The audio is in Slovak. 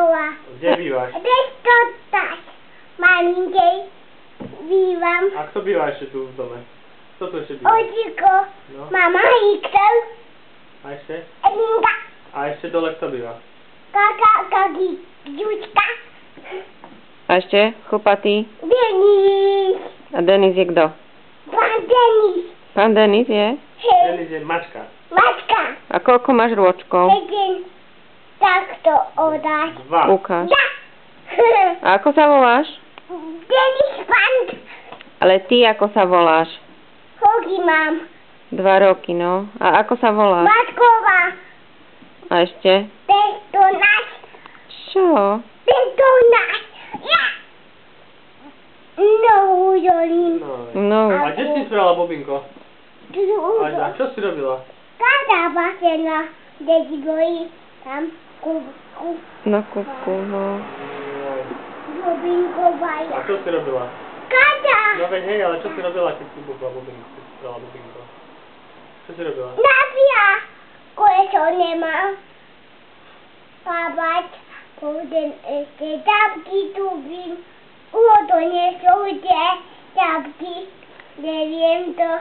dola. Kde bývaš? Bez to tak. Malinkej bývam. A kto býva ešte tu v dome? Kto tu ešte býva? Otiko, No. mama Iksel, A ešte? Linda, A ešte dole kto býva? Kaki, Jučka, A ešte? Chlpatý. Denis, A Denis je kto? pán Denis, Pán Denis je? hej, Denis je mačka. matka, A koľko máš rôčkov? jeden, takto odať. 2. Ukáž. Ja, A ako sa voláš? Denis pán, Ale ty ako sa voláš? hoky mám, 2 roky, no. A ako sa voláš? Matková, A ešte? Pestonáš, Čo? Pestonáš, ja, no, udolím, No. No, A kde si spravila bubinko? A čo si robila? Kada basena, deti gojí tam kubku, na kúpku, no. bubinko A baja. čo si robila? Kada No veď hej, ale čo si robila, keď si bubla bubinko? Keď si spravila bubinko? Čo si robila? napia, koleso nemám. Papať, budem ešte tabky tubím. To nie sú tie tabky, neviem to.